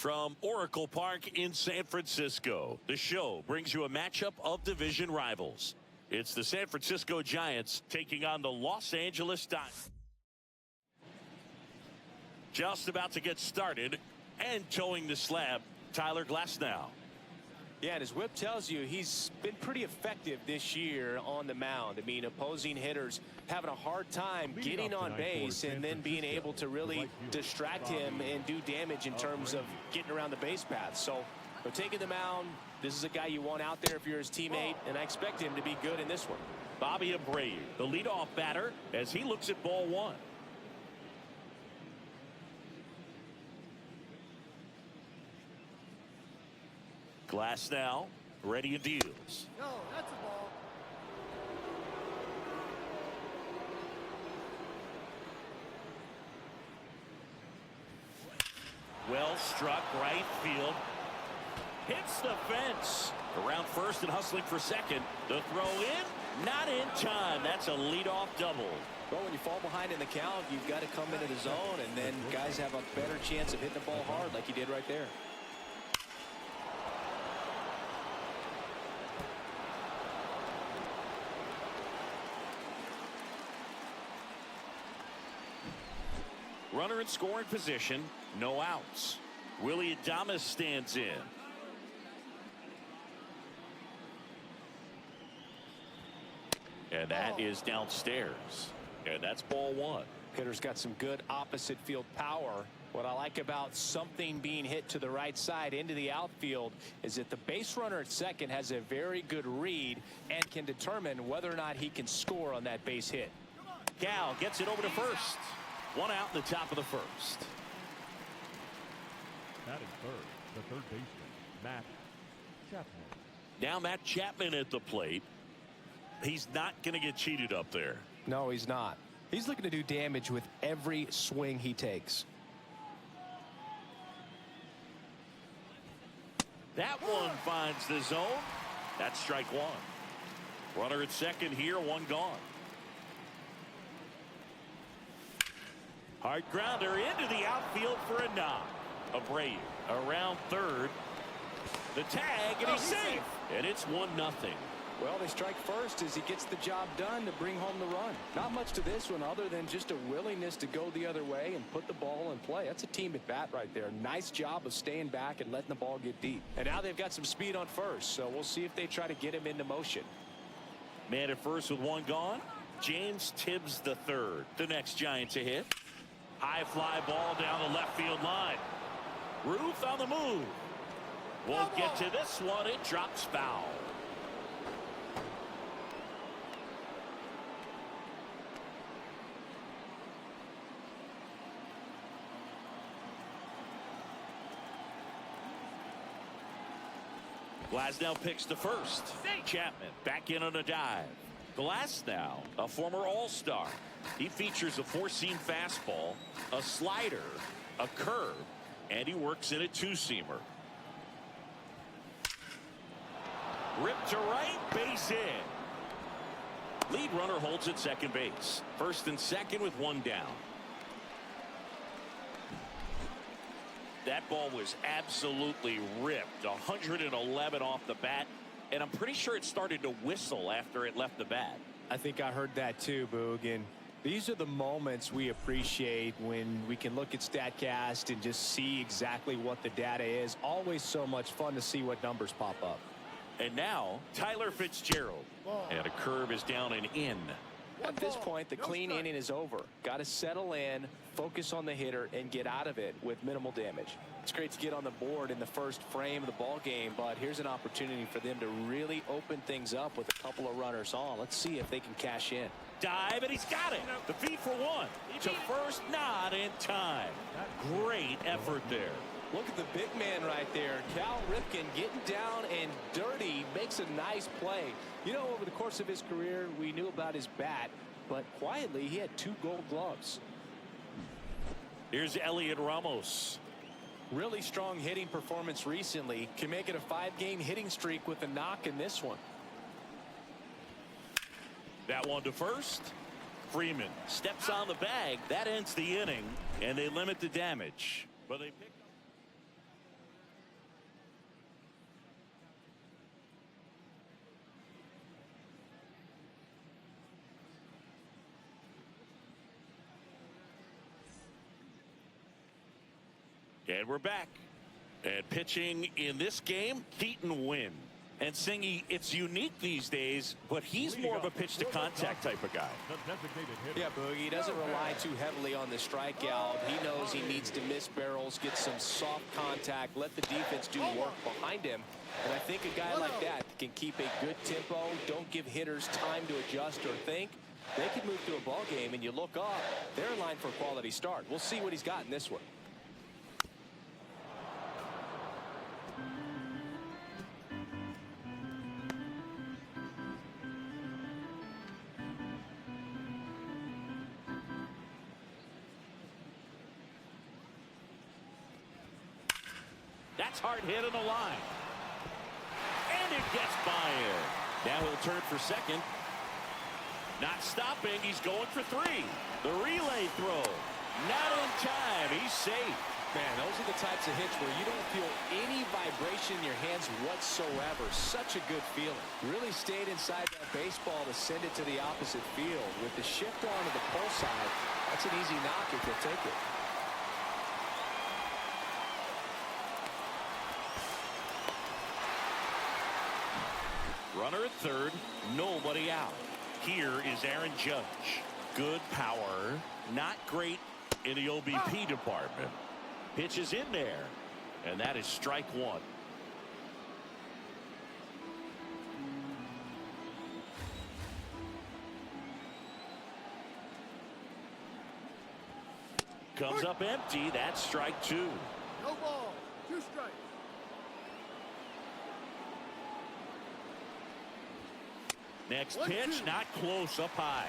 From Oracle Park in San Francisco, the show brings you a matchup of division rivals. It's the San Francisco Giants taking on the Los Angeles Dodgers. Just about to get started and towing the slab, Tyler Glasnow. Yeah, and his whip tells you he's been pretty effective this year on the mound. I mean, opposing hitters having a hard time getting on base and then being able to really distract him and do damage in terms of getting around the base path. So we're taking the mound. This is a guy you want out there if you're his teammate, and I expect him to be good in this one. Bobby Abreu, the leadoff batter, as he looks at ball one. Glasnow, ready and deals. No, that's a ball. Well struck, right field. Hits the fence. Around first and hustling for second. The throw in, not in time. That's a leadoff double. Well, when you fall behind in the count, you've got to come into the zone, and then guys have a better chance of hitting the ball hard like he did right there. Runner in scoring position, no outs. Willie Adames stands in. And that is downstairs. And that's ball one. Hitter's got some good opposite field power. What I like about something being hit to the right side into the outfield is that the base runner at second has a very good read and can determine whether or not he can score on that base hit. Cal gets it over to first. One out in the top of the first. Batting third, the third baseman, Matt Chapman. Now Matt Chapman at the plate. He's not going to get cheated up there. No, he's not. He's looking to do damage with every swing he takes. That one finds the zone. That's strike one. Runner at second here, one gone. Hard grounder into the outfield for a knock. Abreu around third. The tag, and he's safe. And it's 1-0. Well, they strike first as he gets the job done to bring home the run. Not much to this one other than just a willingness to go the other way and put the ball in play. That's a team at bat right there. Nice job of staying back and letting the ball get deep. And now they've got some speed on first, so we'll see if they try to get him into motion. Man at first with one gone. James Tibbs the third. The next Giants a hit. High fly ball down the left field line. Ruth on the move. Won't get to this one. It drops foul. Glasnow picks the first. Chapman back in on a dive. Glasnow, a former All-Star. He features a four-seam fastball, a slider, a curve, and he works in a two-seamer. Ripped to right, base in. Lead runner holds at second base. First and second with one down. That ball was absolutely ripped. 111 off the bat, and I'm pretty sure it started to whistle after it left the bat. I think I heard that too, Boog. And these are the moments we appreciate when we can look at StatCast and just see exactly what the data is. Always so much fun to see what numbers pop up. And now Tyler Fitzgerald. And a curve is down and in. At this point, the clean inning is over. Got to settle in, focus on the hitter, and get out of it with minimal damage. It's great to get on the board in the first frame of the ball game, but here's an opportunity for them to really open things up with a couple of runners on. Let's see if they can cash in. Dive, and he's got it. The feed for one. To first, not in time. Great effort there. Look at the big man right there. Cal Ripken getting down and dirty, makes a nice play. You know, over the course of his career, we knew about his bat, but quietly he had 2 gold gloves. Here's Elliot Ramos. Really strong hitting performance recently. Can make it a 5-game hitting streak with a knock in this one. That one to first. Freeman steps on the bag. That ends the inning, and they limit the damage. But they pick up. And we're back. And pitching in this game, Keaton Wynn. And Singy, it's unique these days, but he's more of a pitch-to-contact type of guy. Yeah, Boog, he doesn't rely too heavily on the strikeout. He knows he needs to miss barrels, get some soft contact, let the defense do work behind him. And I think a guy like that can keep a good tempo, don't give hitters time to adjust or think. They can move through a ball game, and you look up, they're in line for a quality start. We'll see what he's got in this one. That's hard hit on the line. And it gets by him. Now he'll turn for second. Not stopping. He's going for three. The relay throw. Not in time. He's safe. Man, those are the types of hits where you don't feel any vibration in your hands whatsoever. Such a good feeling. Really stayed inside that baseball to send it to the opposite field. With the shift on to the pull side, that's an easy knock if you'll take it. Runner at third, nobody out. Here is Aaron Judge. Good power, not great in the OBP department. Pitch is in there, and that is strike one. Comes up empty. That's strike two. No ball, 2 strikes. Next pitch, not close, up high.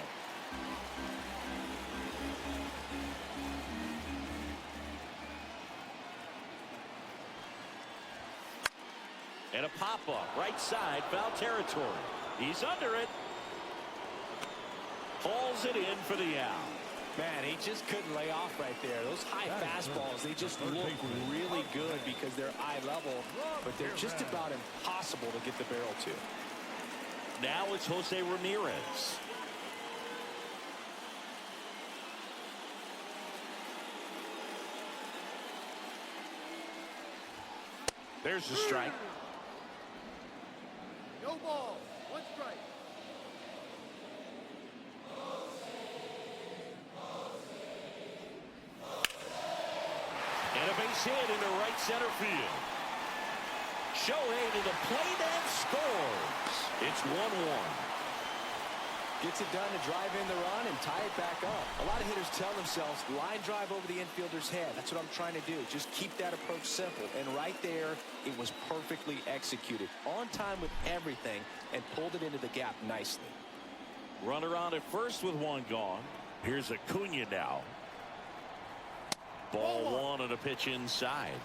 And a pop-up, right side, foul territory. He's under it. Hauls it in for the out. Man, he just couldn't lay off right there. Those high fastballs, they just look really good because they're eye level, but they're just about impossible to get the barrel to. Now it's Jose Ramirez. There's the strike. No ball, 1 strike. And a base hit into right center field. Shohei to the plate and scores. It's 1-1. Gets it done to drive in the run and tie it back up. A lot of hitters tell themselves, line drive over the infielder's head. That's what I'm trying to do. Just keep that approach simple. And right there, it was perfectly executed. On time with everything and pulled it into the gap nicely. Runner on at first with 1 gone. Here's Acuna now. Ball 1 on a pitch inside.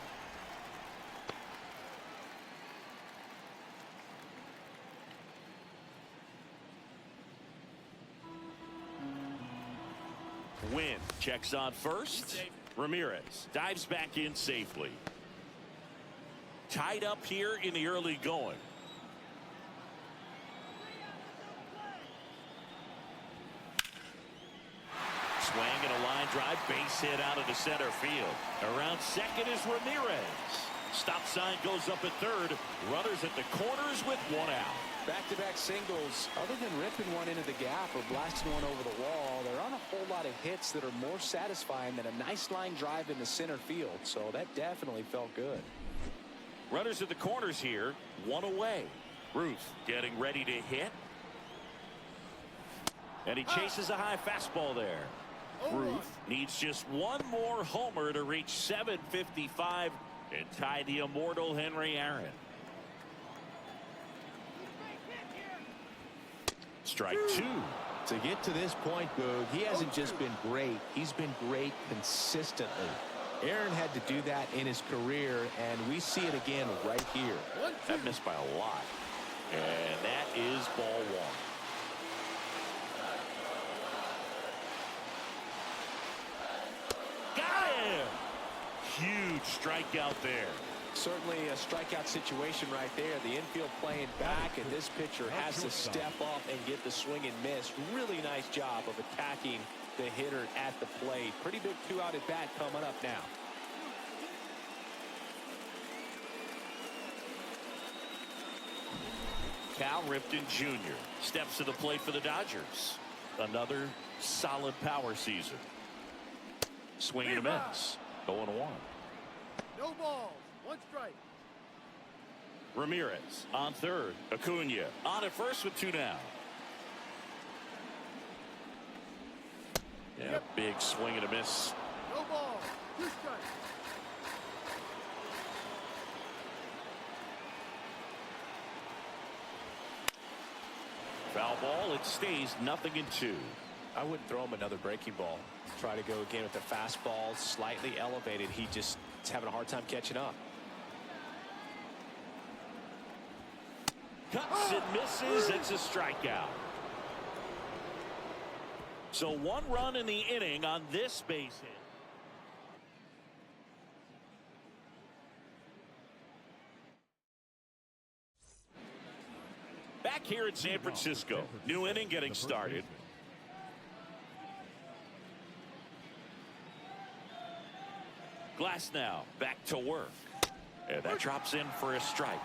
Wynn checks on first. Ramirez dives back in safely. Tied up here in the early going. Swing and a line drive, base hit out of the center field. Around second is Ramirez. Stop sign goes up at third. Runners at the corners with 1 out. Back-to-back singles. Other than ripping one into the gap or blasting one over the wall, there aren't a whole lot of hits that are more satisfying than a nice line drive in the center field. So that definitely felt good. Runners at the corners here, 1 away. Ruth getting ready to hit. And he chases a high fastball there. Ruth needs just 1 more homer to reach 755 and tie the immortal Henry Aaron. Strike 2. To get to this point, Boog, he hasn't just been great. He's been great consistently. Aaron had to do that in his career, and we see it again right here. That missed by a lot. And that is ball 1. Got him! Huge strikeout there. Certainly a strikeout situation right there. The infield playing back, and this pitcher has to step up and get the swing and miss. Really nice job of attacking the hitter at the plate. Pretty big 2-out at bat coming up now. Cal Ripken Jr. steps to the plate for the Dodgers. Another solid power season. Swing and a miss. 0-1. No balls. 1 strike. Ramirez on third. Acuna on at first with 2 down. Yeah, big swing and a miss. No balls. 2 strikes. Foul ball. It stays 0-2. I wouldn't throw him another breaking ball. Try to go again with the fastball slightly elevated. He just is having a hard time catching up. Cuts and misses. It's a strikeout. So 1 run in the inning on this base hit. Back here at San Francisco. New inning getting started. Glass now back to work. And that drops in for a strike.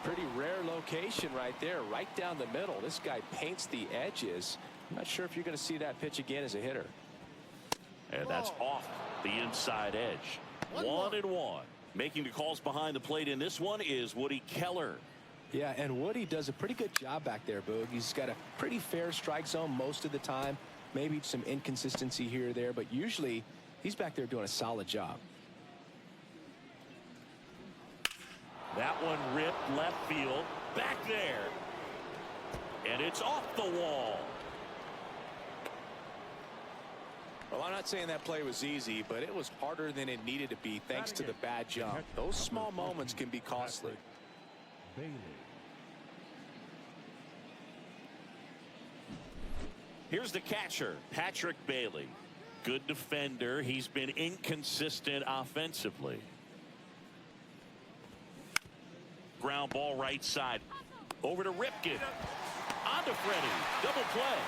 Pretty rare location right there, right down the middle. This guy paints the edges. I'm not sure if you're going to see that pitch again as a hitter. And that's off the inside edge. 1-1. Making the calls behind the plate in this one is Woody Keller. Yeah, and Woody does a pretty good job back there, Boog. He's got a pretty fair strike zone most of the time. Maybe some inconsistency here or there, but usually he's back there doing a solid job. That one ripped left field. Back there. And it's off the wall. Well, I'm not saying that play was easy, but it was harder than it needed to be thanks to the bad jump. Those small moments can be costly. Bailey. Here's the catcher, Patrick Bailey. Good defender. He's been inconsistent offensively. Ground ball right side. Over to Ripken. On to Freddie. Double play.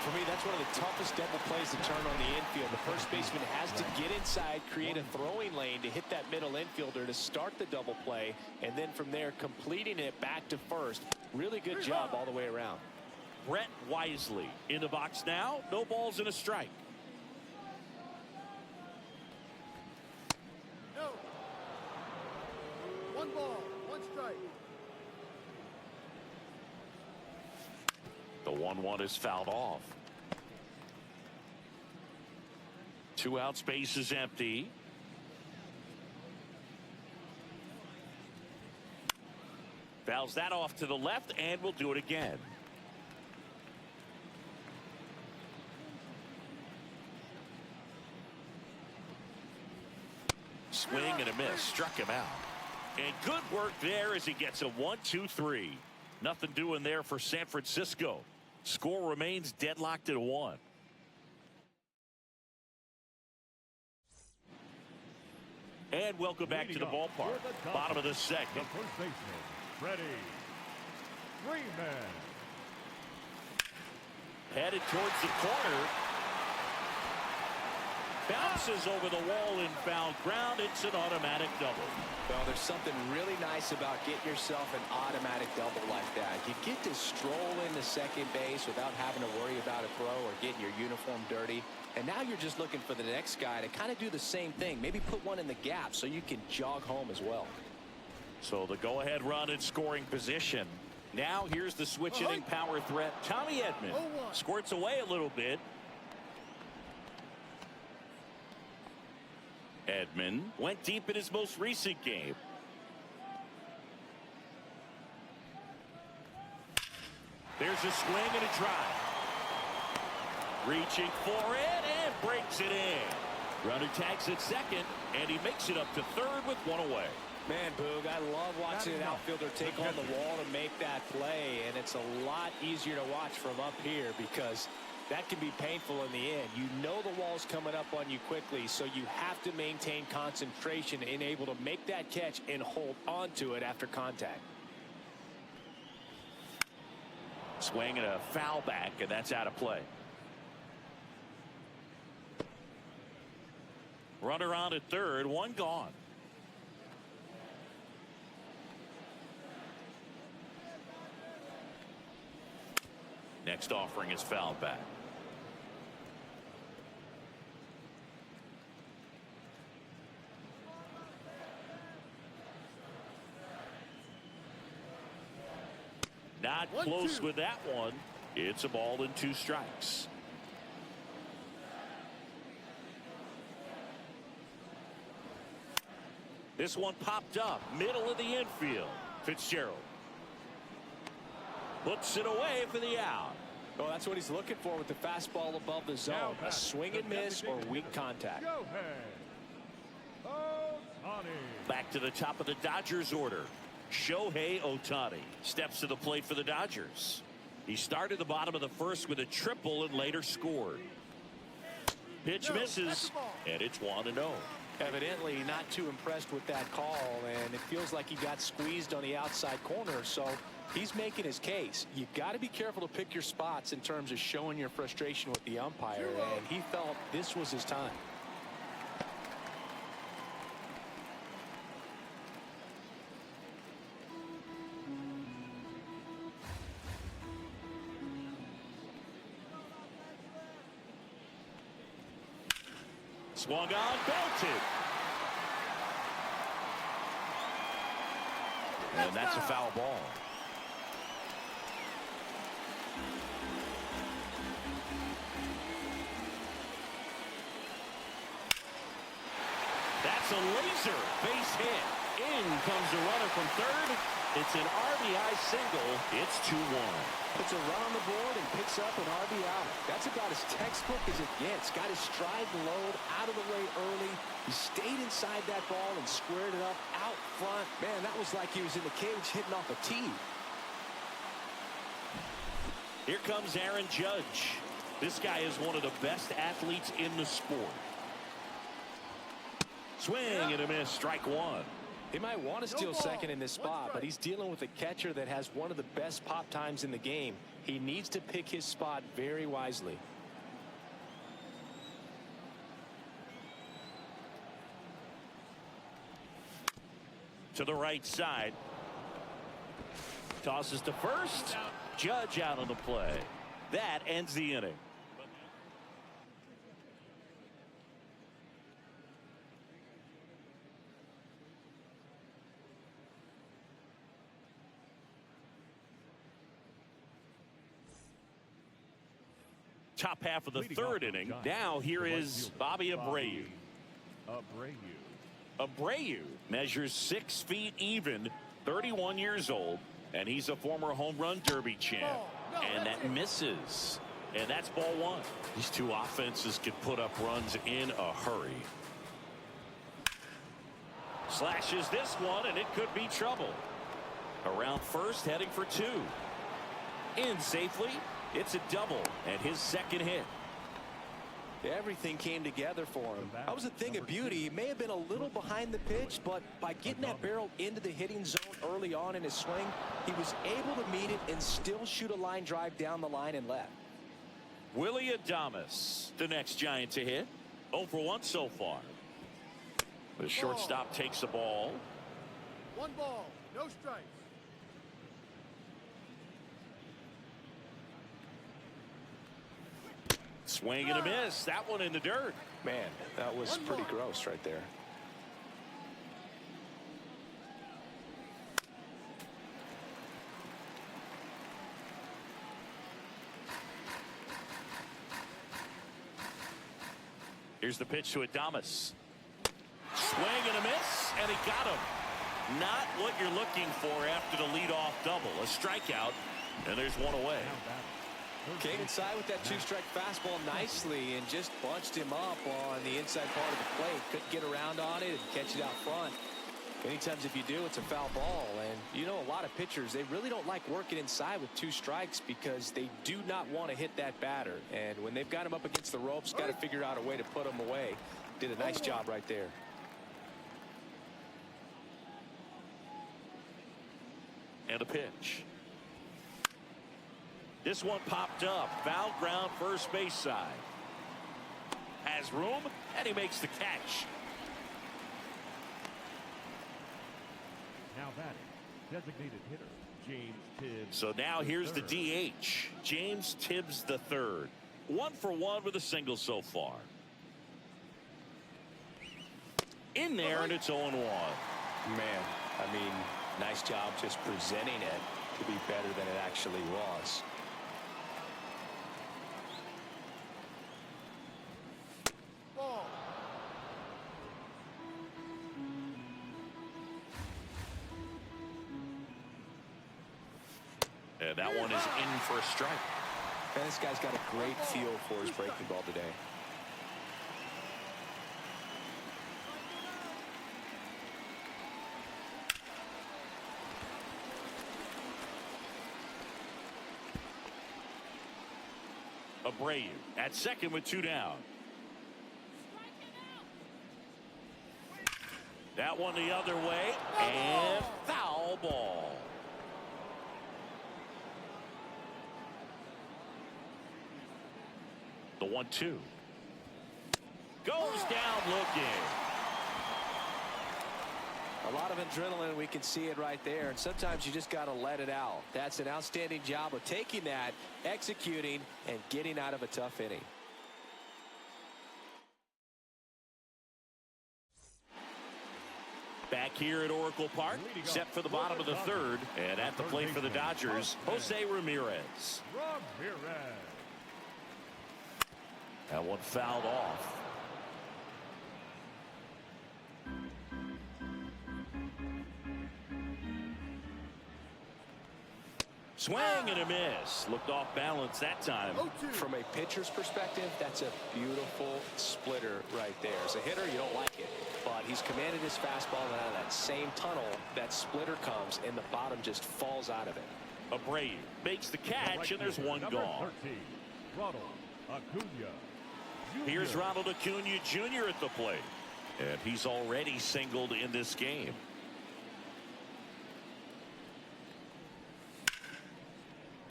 For me, that's one of the toughest double plays to turn on the infield. The first baseman has to get inside, create a throwing lane to hit that middle infielder to start the double play, and then from there completing it back to first. Really good job all the way around. Brett Wisely in the box now. No balls and a strike. No. 1 ball. 1 strike. The 1-1 is fouled off. 2 out, space is empty. Fouls that off to the left, and we'll do it again. Swing and a miss. Struck him out. And good work there as he gets a 1-2-3. Nothing doing there for San Francisco. Score remains deadlocked at 1. And welcome back to the ballpark. Bottom of the second. The first baseman, Freddie Freeman. Headed towards the corner. Bounces over the wall in foul ground. It's an automatic double. Well, there's something really nice about getting yourself an automatic double like that. You get to stroll into second base without having to worry about a throw or getting your uniform dirty. And now you're just looking for the next guy to kind of do the same thing. Maybe put one in the gap so you can jog home as well. So the go-ahead run in scoring position. Now here's the switch inning power threat. Tommy Edman squirts away a little bit. Edman went deep in his most recent game. There's a swing and a drive. Reaching for it and breaks it in. Runner tags at second, and he makes it up to third with 1 away. Man, Boog, I love watching an outfielder take on the wall to make that play, and it's a lot easier to watch from up here because that can be painful in the end. You know the wall's coming up on you quickly, so you have to maintain concentration and able to make that catch and hold onto it after contact. Swing and a foul back, and that's out of play. Runner on at third, 1 gone. next offering is fouled back. Not close with that one. It's a ball and 2 strikes. This one popped up, middle of the infield. Fitzgerald puts it away for the out. Well, that's what he's looking for with the fastball above the zone. A swing and miss or weak contact. Back to the top of the Dodgers order. Shohei Ohtani steps to the plate for the Dodgers. He started the bottom of the first with a triple and later scored. Pitch misses, and it's 1-0. Evidently not too impressed with that call, and it feels like he got squeezed on the outside corner, so he's making his case. You got to be careful to pick your spots in terms of showing your frustration with the umpire, and he felt this was his time. Swung on, belted. And that's a foul ball. That's a laser base hit. In comes the runner from third. It's an RBI single. It's 2-1. Puts a run on the board and picks up an RBI. That's about as textbook as it gets. Got his stride and load out of the way early. He stayed inside that ball and squared it up out front. Man, that was like he was in the cage hitting off a tee. Here comes Aaron Judge. This guy is one of the best athletes in the sport. Swing and a miss, strike 1. He might want to steal second in this spot, but he's dealing with a catcher that has one of the best pop times in the game. He needs to pick his spot very wisely. To the right side. Tosses to first. Judge out on the play. That ends the inning. Top half of the third inning. Now here is Bobby Abreu. Abreu measures 6 feet even, 31 years old, and he's a former home run derby champ. And that misses. And that's ball 1. These two offenses can put up runs in a hurry. Slashes this one, and it could be trouble. Around first, heading for 2. In safely. It's a double and his second hit. Everything came together for him. That was a thing of beauty. He may have been a little behind the pitch, but by getting that barrel into the hitting zone early on in his swing, he was able to meet it and still shoot a line drive down the line and left. Willie Adames, the next Giant to hit. 0 for 1 so far. The shortstop takes the ball. 1 ball, no strikes. Swing and a miss. That one in the dirt. Man, that was pretty gross right there. Here's the pitch to Adames. Swing and a miss, and he got him. Not what you're looking for after the leadoff double. A strikeout, and there's one away. Came inside with that 2-strike fastball nicely and just bunched him up on the inside part of the plate. Couldn't get around on it and catch it out front. Many times if you do, it's a foul ball. And you know, a lot of pitchers, they really don't like working inside with 2 strikes because they do not want to hit that batter. And when they've got him up against the ropes, got to figure out a way to put him away. Did a nice job right there. And a pitch. This one popped up. Foul ground, first base side. Has room, and he makes the catch. Now batting, designated hitter, James Tibbs. So now here's the DH, James Tibbs the third. 1 for 1 with a single so far. In there, and it's 0-1. Man, I mean, nice job just presenting it to be better than it actually was. Ball. And that one is in for a strike. And this guy's got a great feel for his breaking ball today. Abreu at second with 2 down. That one the other way, and foul ball. The 1-2 goes down looking. A lot of adrenaline, we can see it right there, and sometimes you just got to let it out. That's an outstanding job of taking that, executing, and getting out of a tough inning. Back here at Oracle Park, set for the bottom of the third, and at the plate for the Dodgers, Jose Ramirez. That one fouled off. Swing and a miss. Looked off balance that time. From a pitcher's perspective, that's a beautiful splitter right there. As a hitter, you don't like it, but he's commanded his fastball, and out of that same tunnel, that splitter comes, and the bottom just falls out of it. Abreu makes the catch, and there's one gone. Here's Ronald Acuna Jr. at the plate, and he's already singled in this game.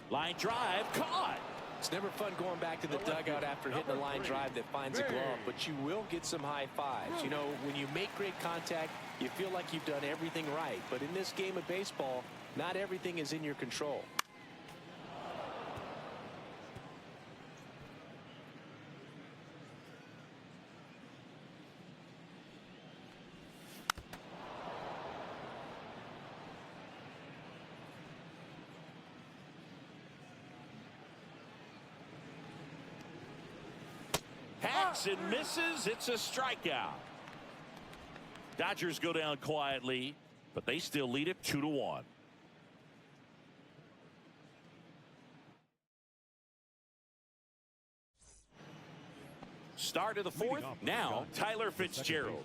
Line drive caught. It's never fun going back to the dugout after hitting a line drive that finds a glove, but you will get some high fives. You know, when you make great contact, you feel like you've done everything right. But in this game of baseball, not everything is in your control. Hacks and misses. It's a strikeout. Dodgers go down quietly, but they still lead it 2-1. Start of the fourth. Now Tyler Fitzgerald.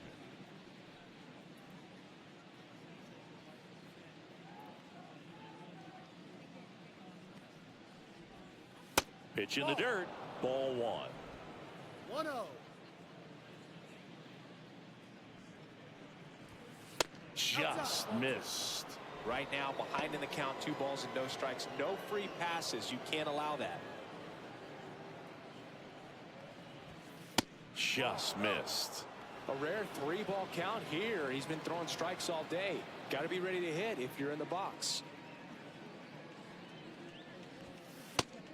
Pitch in the dirt. Ball 1. 1-0. Just missed. Right now, behind in the count, 2 balls and no strikes, no free passes. You can't allow that. Just missed. A rare 3-ball count here. He's been throwing strikes all day. Got to be ready to hit if you're in the box.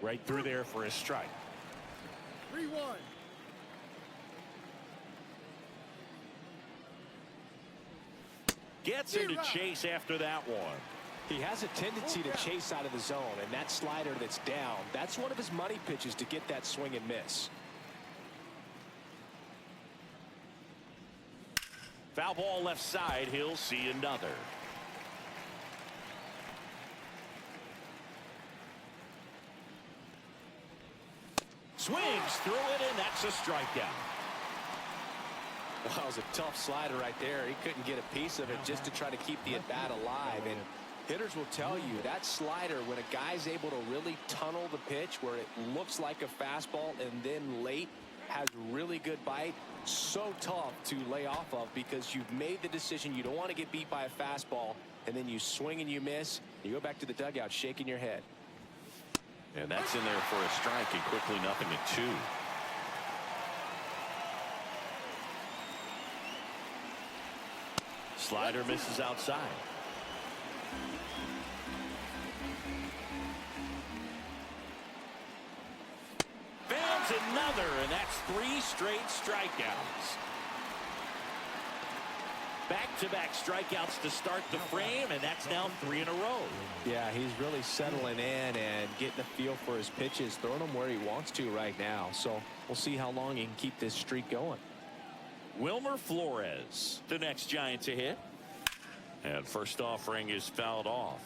Right through there for a strike. 3-1. Gets him to chase after that one. He has a tendency to chase out of the zone, and that slider that's down, that's one of his money pitches to get that swing and miss. Foul ball left side. He'll see another. Swings through it, and that's a strikeout. Well, that was a tough slider right there. He couldn't get a piece of it just to try to keep the at-bat alive. And hitters will tell you that slider, when a guy's able to really tunnel the pitch where it looks like a fastball and then late has really good bite, so tough to lay off of because you've made the decision you don't want to get beat by a fastball, and then you swing and you miss. You go back to the dugout shaking your head. And that's in there for a strike, and quickly 0-2. Slider misses outside. another, and that's 3 straight strikeouts. Back-to-back strikeouts to start the frame, and that's now 3 in a row. Yeah, he's really settling in and getting a feel for his pitches, throwing them where he wants to right now. So we'll see how long he can keep this streak going. Wilmer Flores, the next Giant to hit. And first offering is fouled off.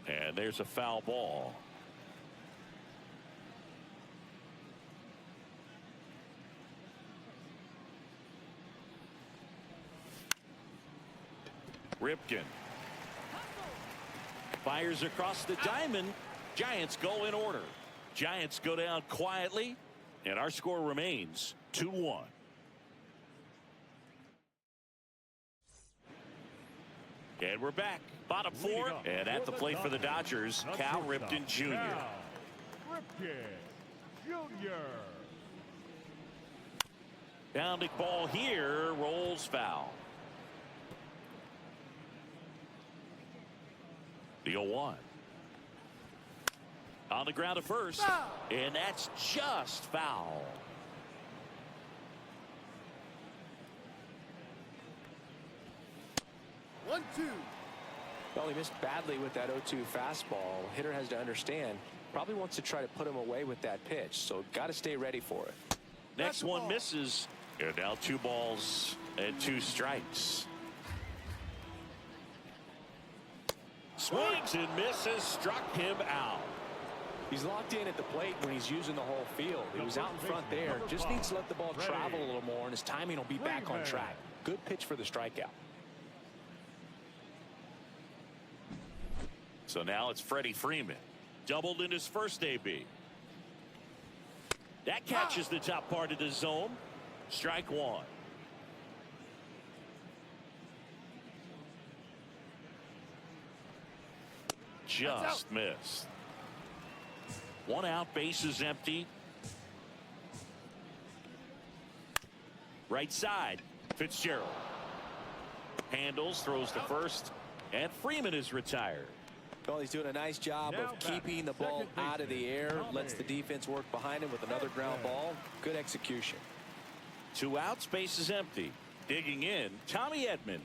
And there's a foul ball. Ripken fires across the diamond. Giants go in order. Giants go down quietly, and our score remains 2-1. And we're back. Bottom 4, and at the plate for the Dodgers, Cal Ripken Jr. Ripken Jr. Pounding ball here, rolls foul. The 0-1. On the ground to first, and that's just foul. One, two. Well, he missed badly with that 0-2 fastball. Hitter has to understand, probably wants to try to put him away with that pitch, so got to stay ready for it. Next one misses, and now 2 balls and 2 strikes. Swings and misses, struck him out. He's locked in at the plate when he's using the whole field. He was out in front there, just needs to let the ball travel a little more, and his timing will be back on track. Good pitch for the strikeout. So now it's Freddie Freeman. Doubled in his first AB. That catches the top part of the zone. Strike 1. Just missed. 1 out, base is empty. Right side, Fitzgerald. Handles, throws to first, and Freeman is retired. Well, he's doing a nice job of keeping the ball out of the air, lets the defense work behind him with another ground ball. Good execution. 2 outs, base is empty. Digging in, Tommy Edman.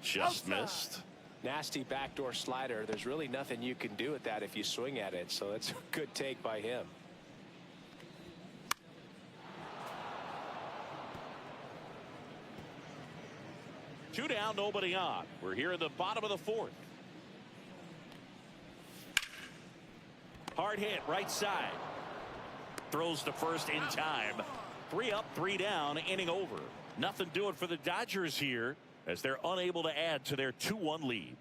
Just missed. Nasty backdoor slider. There's really nothing you can do with that if you swing at it, so that's a good take by him. Two down, nobody on. We're here in the bottom of the 4th. Hard hit, right side. Throws to first in time. 3 up, 3 down, inning over. Nothing doing for the Dodgers here as they're unable to add to their 2-1 lead.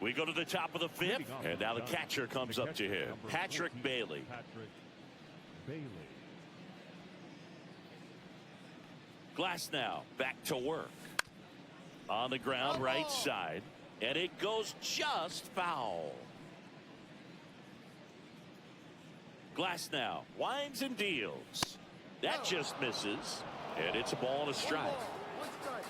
We go to the top of the 5th, and now the catcher comes up to him. Patrick Bailey. Glass now back to work. On the ground, right side. And it goes just foul. Glass now winds and deals. That just misses. And it's a ball and a strike. One strike.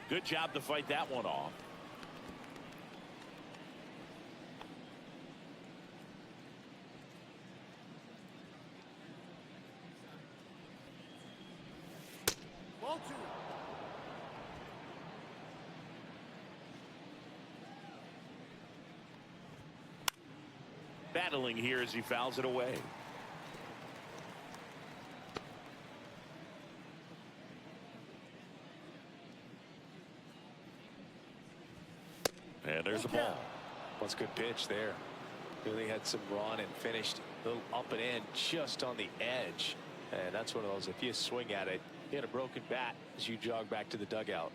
Good job to fight that one off. Ball 2. Battling here as he fouls it away. And there's a ball. That's a good pitch there. Really had some run and finished a little up and in just on the edge. And that's one of those, if you swing at it, you had a broken bat as you jog back to the dugout.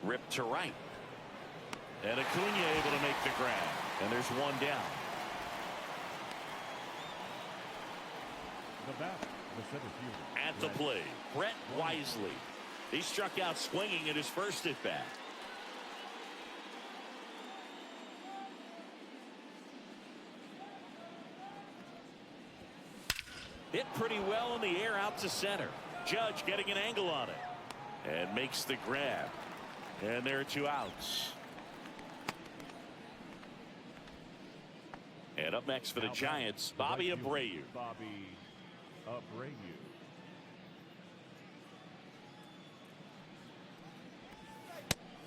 Ripped to right. And Acuna able to make the grab. And there's 1 down. The bat, the center fielder. At the plate, Brett Wisely. He struck out swinging in his first at bat. Hit pretty well in the air out to center. Judge getting an angle on it and makes the grab, and there are 2 outs. And up next for the Giants, Bobby Abreu. Bobby Abreu.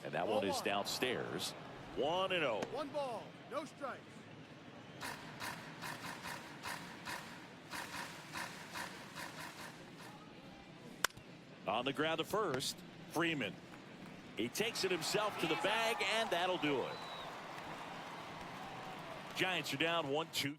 And that one is downstairs. 1-0. 1 ball, no strikes. On the ground to first, Freeman. He takes it himself to the bag, and that'll do it. Giants are down 1-2-3.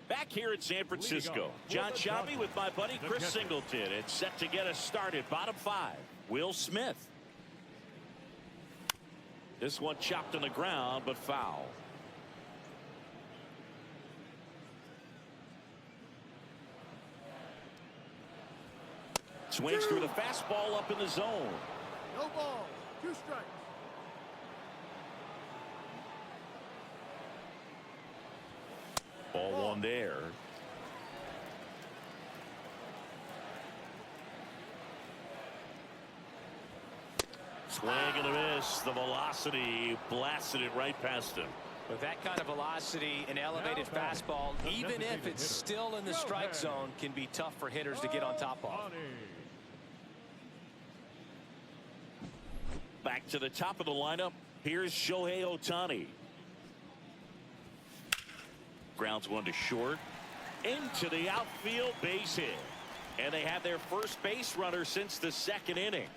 Back here at San Francisco, John Shabby with my buddy Chris Singleton. It's set to get us started. Bottom 5, Will Smith. This one chopped on the ground, but foul. Swings through the fastball up in the zone. No ball, 2 strikes. Ball 1 there. Swing and a miss. The velocity blasted it right past him. With that kind of velocity, an elevated fastball, even if it's still in the strike zone, can be tough for hitters to get on top of. Back to the top of the lineup. Here's Shohei Ohtani. Grounds one to short. Into the outfield, base hit. And they have their first base runner since the 2nd inning.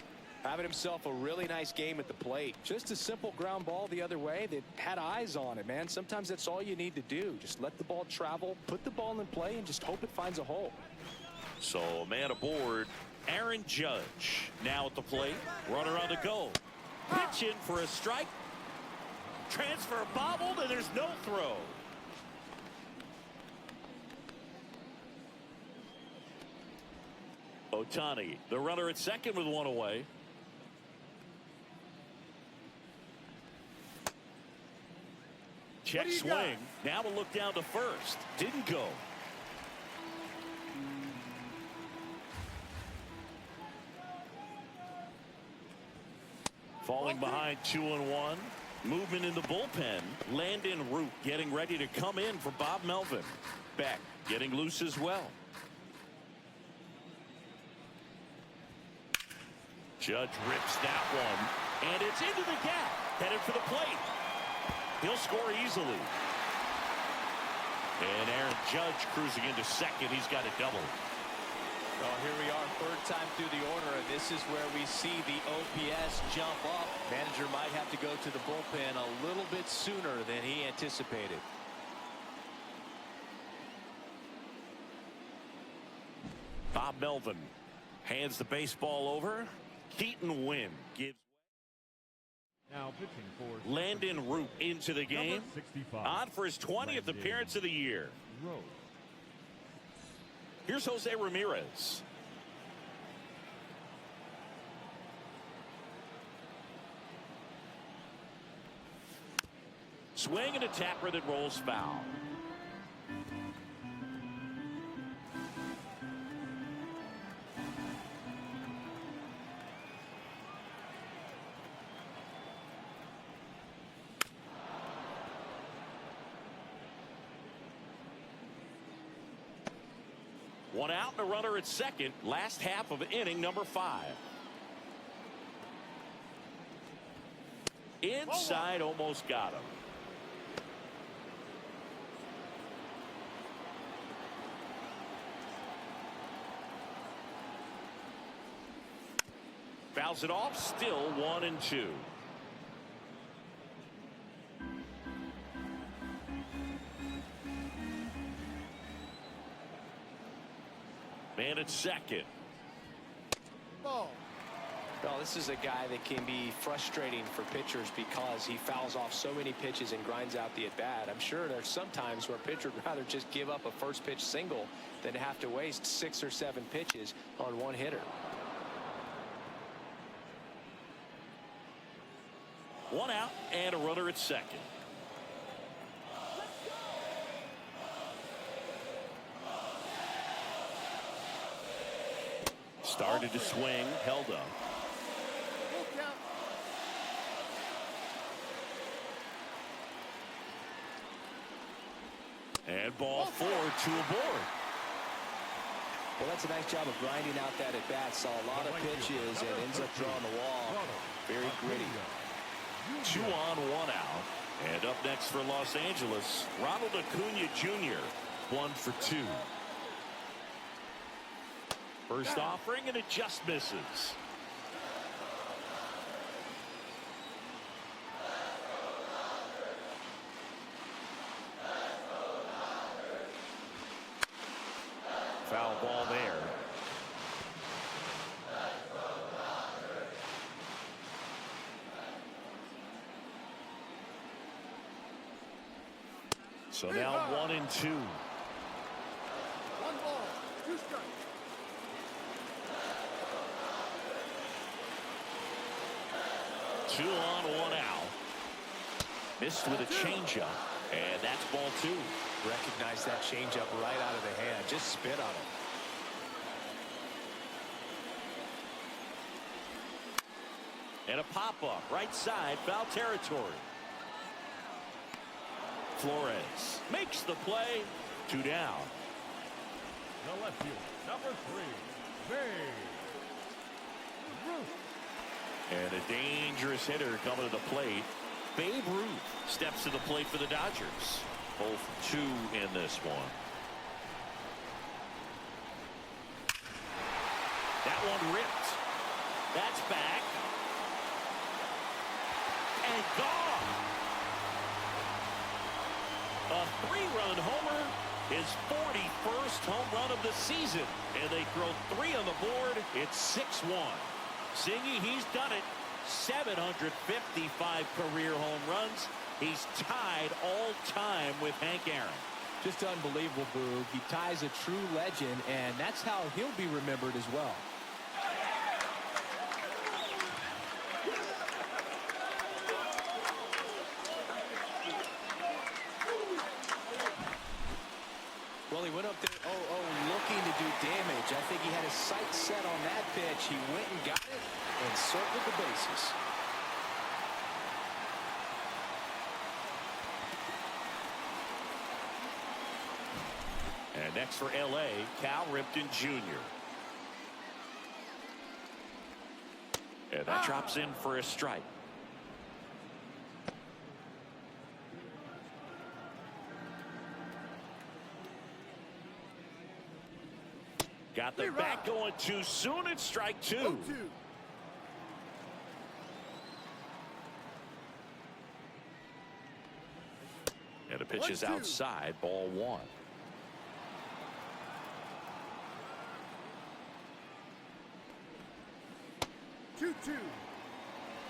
Having himself a really nice game at the plate. Just a simple ground ball the other way that had eyes on it, man. Sometimes that's all you need to do. Just let the ball travel, put the ball in play, and just hope it finds a hole. So a man aboard, Aaron Judge. Now at the plate, runner on the go. Pitch in for a strike. Transfer bobbled, and there's no throw. Ohtani, the runner at second with 1 away. Check swing. Now a look down to first. Didn't go. Falling behind 2-1. Movement in the bullpen. Landon Root getting ready to come in for Bob Melvin. Beck getting loose as well. Judge rips that one, and it's into the gap. Headed for the plate. He'll score easily. And Aaron Judge cruising into second. He's got a double. Well, here we are, 3rd time through the order, and this is where we see the OPS jump up. Manager might have to go to the bullpen a little bit sooner than he anticipated. Bob Melvin hands the baseball over. Keaton Wynn gives. Now pitching for Landon Root into the game. On for his 20th appearance of the year. Here's Jose Ramirez. Swing and a tapper that rolls foul. One out and a runner at second. Last half of inning number 5. Inside, almost got him. Fouls it off. Still 1-2. Man at second. Ball. Well, this is a guy that can be frustrating for pitchers because he fouls off so many pitches and grinds out the at-bat. I'm sure there's some times where a pitcher would rather just give up a first pitch single than to have to waste 6 or 7 pitches on one hitter. 1 out and a runner at second. Started to swing, held up. And ball 4 to a board. Well, that's a nice job of grinding out that at bat. Saw a lot of pitches and ends up drawing the wall. Very gritty. 2 on, 1 out. And up next for Los Angeles, Ronald Acuna Jr. 1 for 2. First offering, and it just misses. Foul ball there. So now 1 and 2. 1 ball, 2 strikes. 2 on, 1 out. Missed with a changeup, and that's ball 2. Recognize that changeup right out of the hand. Just spit on it. And a pop-up, right side, foul territory. Flores makes the play. 2 down. The left field, number 3, Babe Ruth. And a dangerous hitter coming to the plate. Babe Ruth steps to the plate for the Dodgers. Both 2 in this one. That one ripped. That's back. And gone. A 3-run homer. His 41st home run of the season. And they throw 3 on the board. It's 6-1. Singy, he's done it. 755 career home runs. He's tied all time with Hank Aaron. Just unbelievable, Boog. He ties a true legend, and that's how he'll be remembered as well. Well, he went up there, looking to do damage. I think he had his sights set on that pitch. He went and got it and circled the bases. And next for L.A., Cal Ripken Jr. And that drops in for a strike. Got the bat going too soon. It's strike 2. 0-2. And the pitch is outside, ball 1.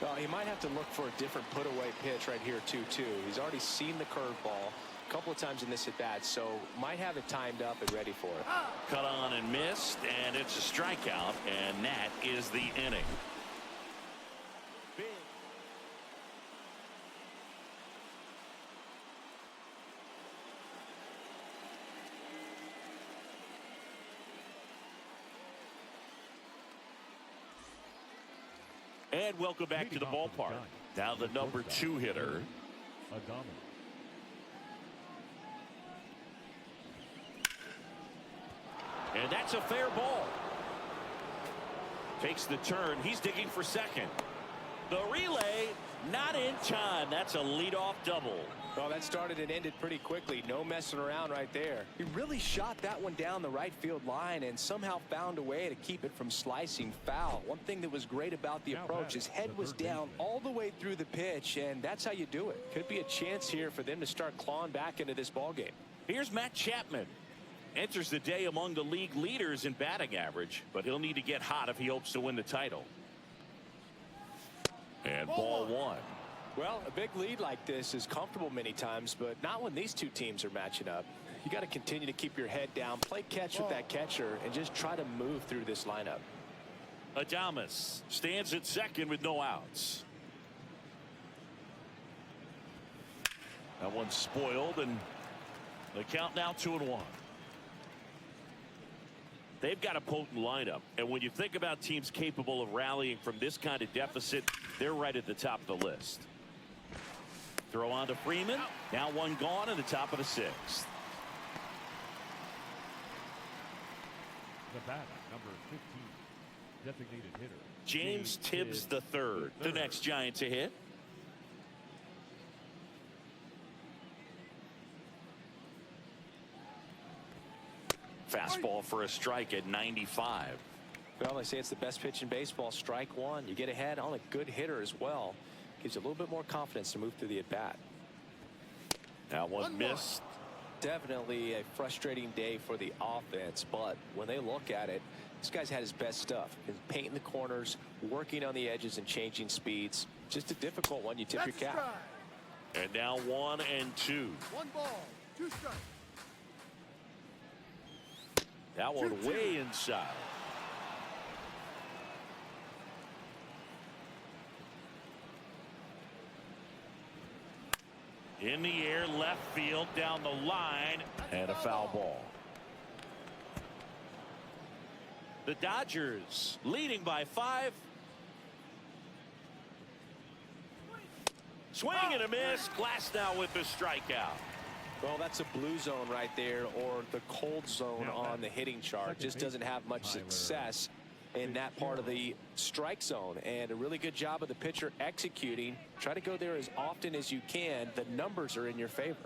Well, he might have to look for a different put-away pitch right here, 2-2. He's already seen the curveball a couple of times in this at-bat, so might have it timed up and ready for it. Cut on and missed, and it's a strikeout, and that is the inning. And welcome back to the ballpark. Now the number 2 hitter. And that's a fair ball. Takes the turn. He's digging for second. The relay not in time. That's a leadoff double. Well, that started and ended pretty quickly. No messing around right there. He really shot that one down the right field line and somehow found a way to keep it from slicing foul. One thing that was great about the approach, his head was down all the way through the pitch, and that's how you do it. Could be a chance here for them to start clawing back into this ball game. Here's Matt Chapman. Enters the day among the league leaders in batting average, but he'll need to get hot if he hopes to win the title. And ball one. Well, a big lead like this is comfortable many times, but not when these two teams are matching up. You got to continue to keep your head down, play catch with that catcher, and just try to move through this lineup. Adames stands at second with no outs. That one's spoiled, and the count now 2-1. They've got a potent lineup, and when you think about teams capable of rallying from this kind of deficit, they're right at the top of the list. Throw on to Freeman. Now one gone in the top of the sixth. The batter, number 15, designated hitter. James Tibbs the third, the next Giant to hit. Fastball for a strike at 95. Well, they say it's the best pitch in baseball. Strike one. You get ahead on a good hitter as well. Gives you a little bit more confidence to move through the at-bat. Now one missed. Definitely a frustrating day for the offense, but when they look at it, this guy's had his best stuff. He's painting the corners, working on the edges, and changing speeds. Just a difficult one. You tip your cap. And now 1-2. 1 ball, 2 strikes. That one way inside. In the air, left field, down the line, and a foul ball. The Dodgers leading by 5. Swing and a miss. Glass now with the strikeout. Well, that's a blue zone right there, or the cold zone on the hitting chart. Just doesn't have much success in that part of the strike zone, and a really good job of the pitcher executing. Try to go there as often as you can. The numbers are in your favor.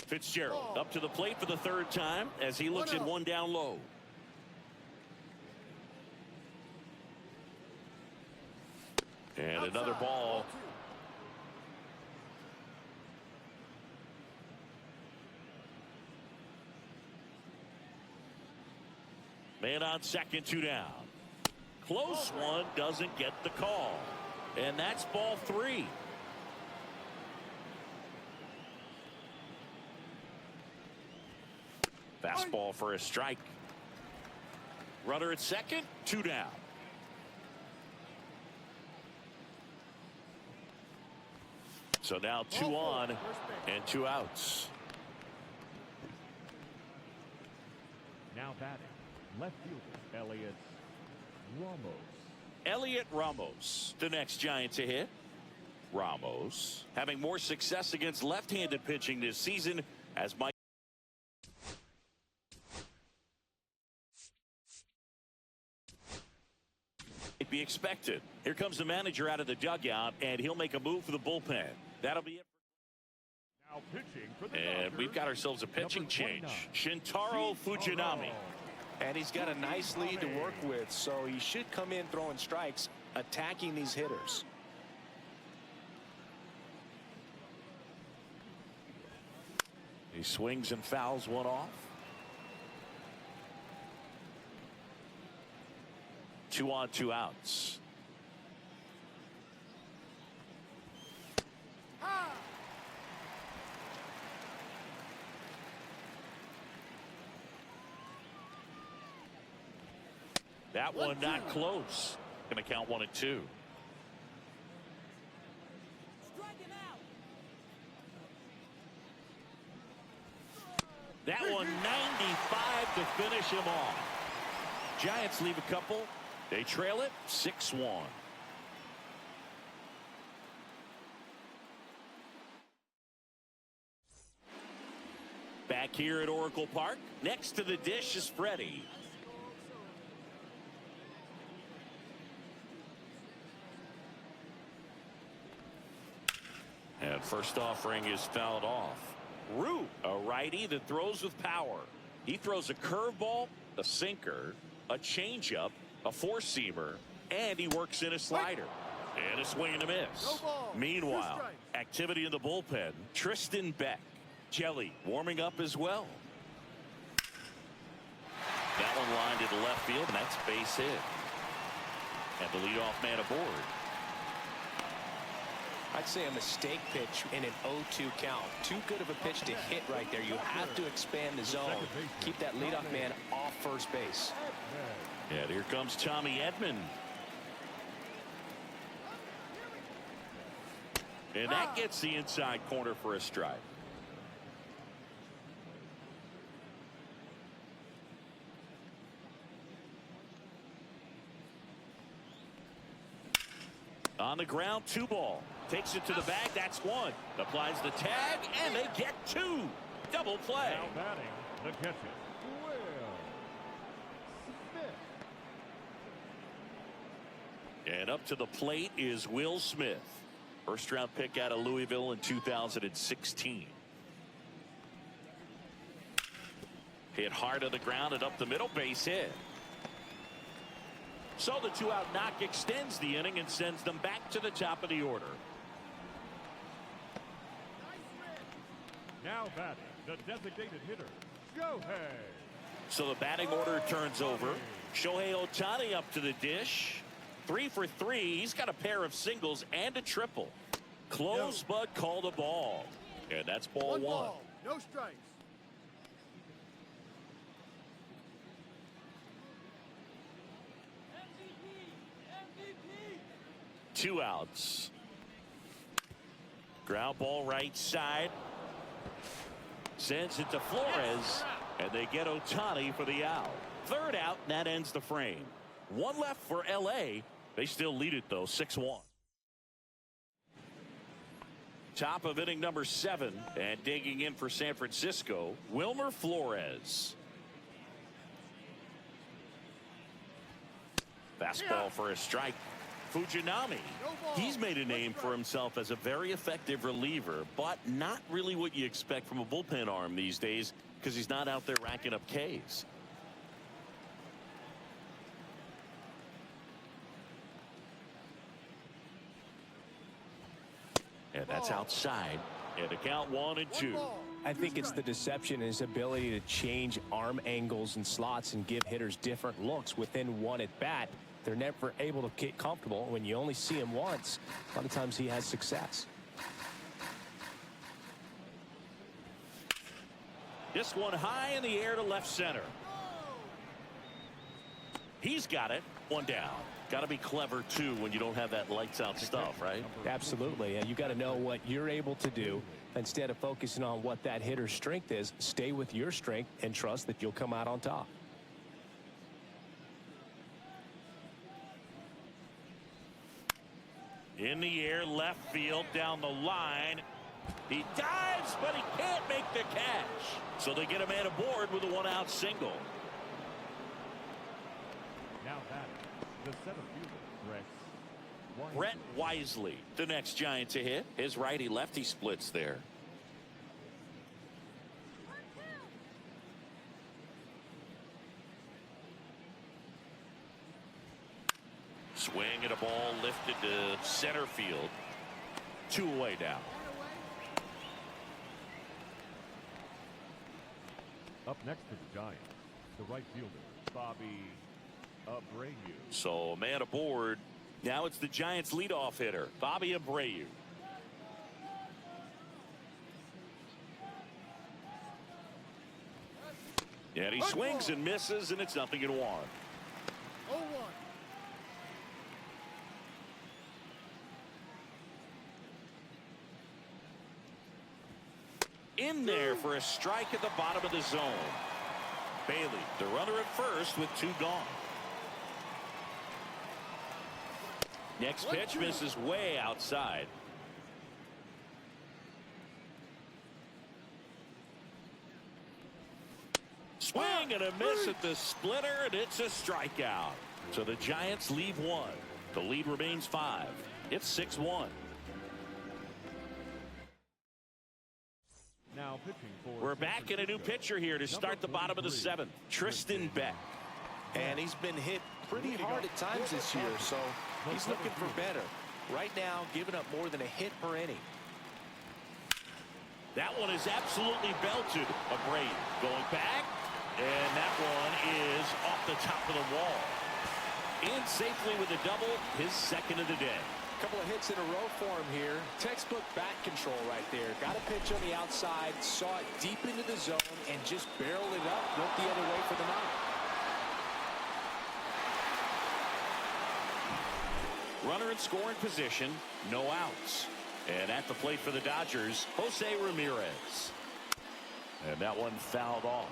Fitzgerald up to the plate for the third time as he looks at one down low. And another ball. Man on second, 2 down. Close one, doesn't get the call. And that's ball 3. Fastball for a strike. Runner at second, 2 down. So now 2 on and 2 outs. Now batting, left fielder, Elliot Ramos, the next Giant to hit. Ramos having more success against left-handed pitching this season as Mike be expected. Here comes the manager out of the dugout, and he'll make a move for the bullpen. That'll be it. Now pitching for the And Dodgers, we've got ourselves a pitching change. 29, Shintaro Fujinami. And he's got a nice lead to work with, so he should come in throwing strikes, attacking these hitters. He swings and fouls one off. 2 on, 2 outs. That one not close. Going to count 1 and 2. That one 95 to finish him off. Giants leave a couple. They trail it 6-1. Back here at Oracle Park, next to the dish is Freddie. And first offering is fouled off. Root, a righty that throws with power. He throws a curveball, a sinker, a changeup, a four-seamer, and he works in a slider. And a swing and a miss. Meanwhile, activity in the bullpen. Tristan Beck. Jelly warming up as well. That one lined to the left field, and that's base hit. And the leadoff man aboard. I'd say a mistake pitch in an 0-2 count. Too good of a pitch to hit right there. You have to expand the zone. Keep that leadoff man off first base. And here comes Tommy Edman. And that gets the inside corner for a strike. On the ground, 2 ball. Takes it to the bag. That's 1. Applies the tag, and they get 2. Double play. Now batting the catcher, Will Smith. And up to the plate is Will Smith. First round pick out of Louisville in 2016. Hit hard on the ground and up the middle, base hit. So the 2-out knock extends the inning and sends them back to the top of the order. Now batting the designated hitter, Shohei. So the batting order turns over. Shohei Ohtani up to the dish. 3 for 3. He's got a pair of singles and a triple. Close, but call the ball. And that's ball 1. Ball, no strikes. MVP. 2 outs. Ground ball right side. Sends it to Flores. And they get Ohtani for the out. 3rd out, and that ends the frame. 1 left for L.A. They still lead it, though, 6-1. Top of inning number 7. And digging in for San Francisco, Wilmer Flores. Fastball for a strike. Fujinami. He's made a name for himself as a very effective reliever, but not really what you expect from a bullpen arm these days because he's not out there racking up Ks. And that's outside. And the count 1-2. I think it's the deception in his ability to change arm angles and slots and give hitters different looks within 1 at bat. They're never able to get comfortable. When you only see him once, a lot of times he has success. This one high in the air to left center. He's got it. 1 down. Got to be clever, too, when you don't have that lights-out stuff, right? Absolutely. And you got to know what you're able to do. Instead of focusing on what that hitter's strength is, stay with your strength and trust that you'll come out on top. In the air, left field, down the line. He dives, but he can't make the catch. So they get a man aboard with a 1-out single. Now batting the center fielder, Brett Wisely, the next Giant to hit. His righty-lefty splits there. Swing and a ball lifted to center field. 2 away now. Up next to the Giants, the right fielder, Bobby Abreu. So a man aboard. Now it's the Giants leadoff hitter, Bobby Abreu. And he swings and misses, and it's 0-1. 0-1. In there for a strike at the bottom of the zone. Bailey, the runner at first with 2 gone. Next pitch misses way outside. Swing and a miss at the splitter, and it's a strikeout. So the Giants leave 1. The lead remains 5. It's 6-1. Now pitching for We're back in a new pitcher here to start the bottom of the 7th. Tristan Beck. And he's been hit pretty hard at times this year, so he's looking for better. Right now, giving up more than a hit per inning. That one is absolutely belted. Abreu going back, and that one is off the top of the wall. In safely with a double, his second of the day. Couple of hits in a row for him here. Textbook bat control right there. Got a pitch on the outside, saw it deep into the zone, and just barreled it up, went the other way for the knock. Runner in scoring position, no outs. And at the plate for the Dodgers, Jose Ramirez. And that one fouled off.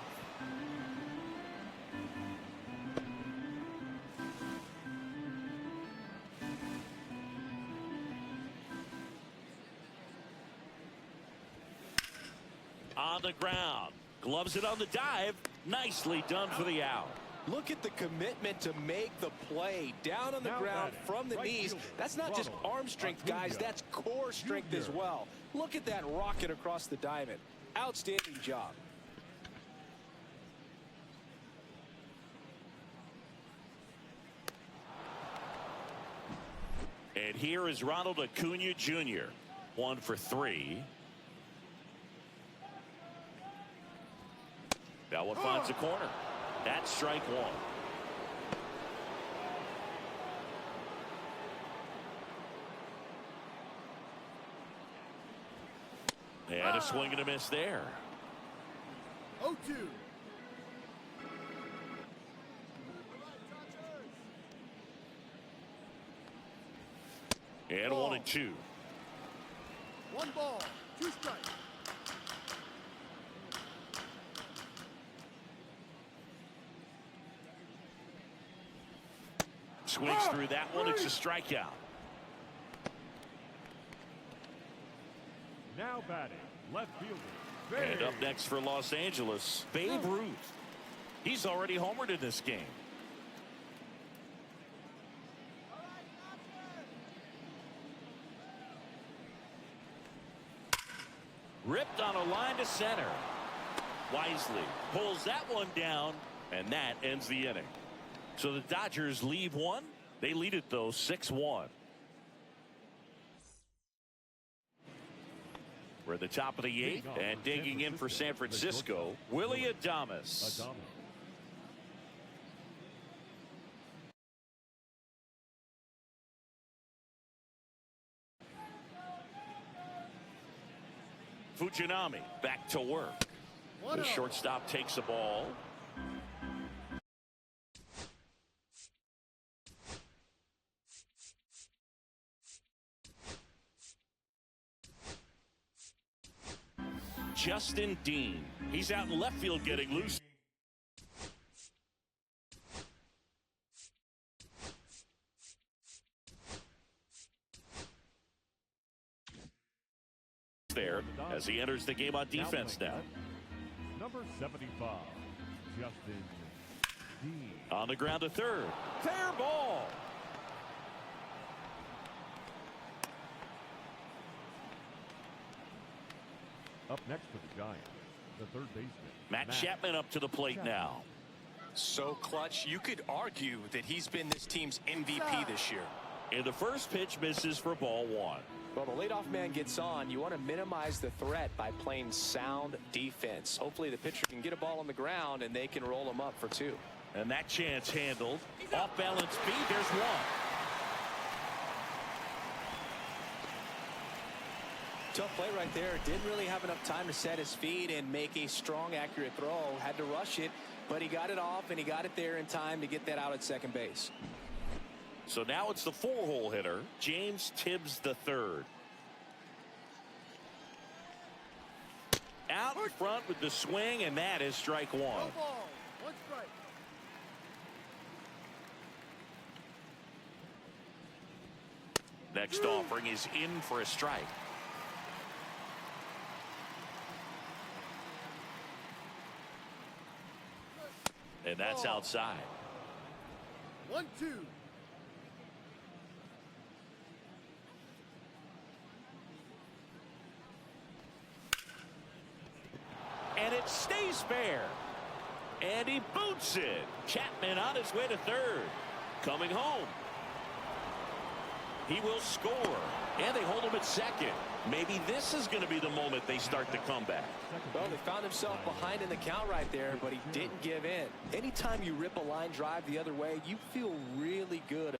On the ground, gloves it on the dive. Nicely done for the out. Look at the commitment to make the play down on the ground from the knees. That's not just arm strength, guys. That's core strength as well. Look at that rocket across the diamond. Outstanding job. And here is Ronald Acuna Jr. 1 for 3. That one finds the corner. That's strike one. And a swing and a miss there. 0-2. And 1-2. 1 ball, 2 strikes. Swings through that one. It's a strikeout. Now batting, left fielder. And up next for Los Angeles, Babe Ruth. He's already homered in this game. Ripped on a line to center. Wisely pulls that one down, and that ends the inning. So the Dodgers leave one. They lead it, though, 6-1. We're at the top of the 8th, and digging in for San Francisco, Willie Adames. Fujinami back to work. The shortstop takes the ball. Justin Dean. He's out in left field getting loose. There as he enters the game on defense now. Number 75, Justin Dean. On the ground to third. Fair ball. Up next for the Giants, the third baseman, Matt Chapman up to the plate now. So clutch, you could argue that he's been this team's MVP this year. And the first pitch misses for ball 1. Well, the leadoff man gets on. You want to minimize the threat by playing sound defense. Hopefully the pitcher can get a ball on the ground and they can roll him up for 2. And that chance handled. Off balance beat. There's 1. Tough play right there. Didn't really have enough time to set his feet and make a strong, accurate throw. Had to rush it, but he got it off and he got it there in time to get that out at second base. So now it's the 4-hole hitter, James Tibbs III. Out in front with the swing, and that is strike 1. 1 ball, 1 strike. Next offering is in for a strike. And that's outside. 1-2. And it stays fair. And he boots it. Chapman on his way to third. Coming home. He will score. And they hold him at second. Maybe this is going to be the moment they start the comeback. Well, they found himself behind in the count right there, but he didn't give in. Anytime you rip a line drive the other way, you feel really good.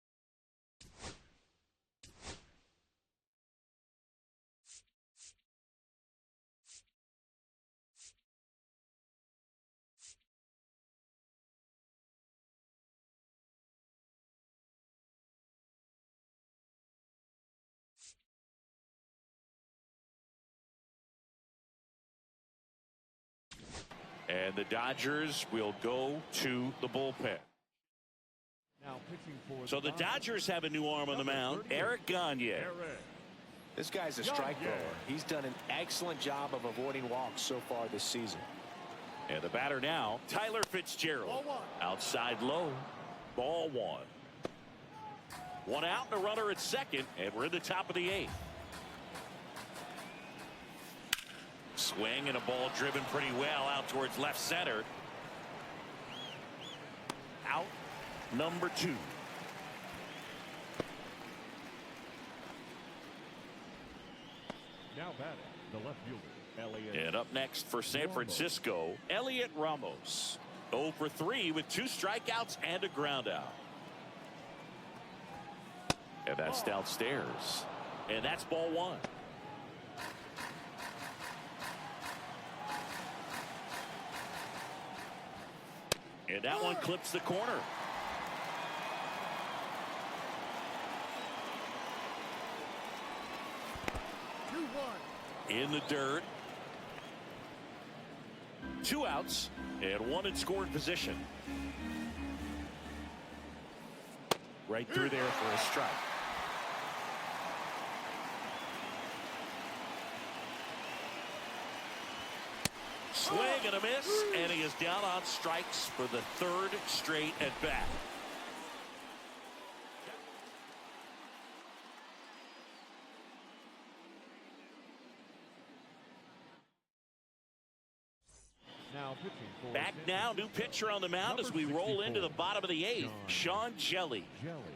And the Dodgers will go to the bullpen. So the Dodgers have a new arm on the mound, Eric Gagne. This guy's a strike thrower. He's done an excellent job of avoiding walks so far this season. And the batter now, Tyler Fitzgerald. Outside low, ball one. One out and a runner at second, and we're in the top of the eighth. Swing and a ball driven pretty well out towards left center. Out number 2. Now batting, the left fielder, Elliott. And up next for San Francisco, Elliott Ramos. 0 for 3 with 2 strikeouts and a ground out. And that's downstairs. And that's ball 1. And that one clips the corner. In the dirt. 2 outs and 1 in scoring position. Right through there for a strike. Swing and a miss, and he is down on strikes for the 3rd straight at bat. Back now, new pitcher on the mound as we roll into the bottom of the 8th, Sean Jelly.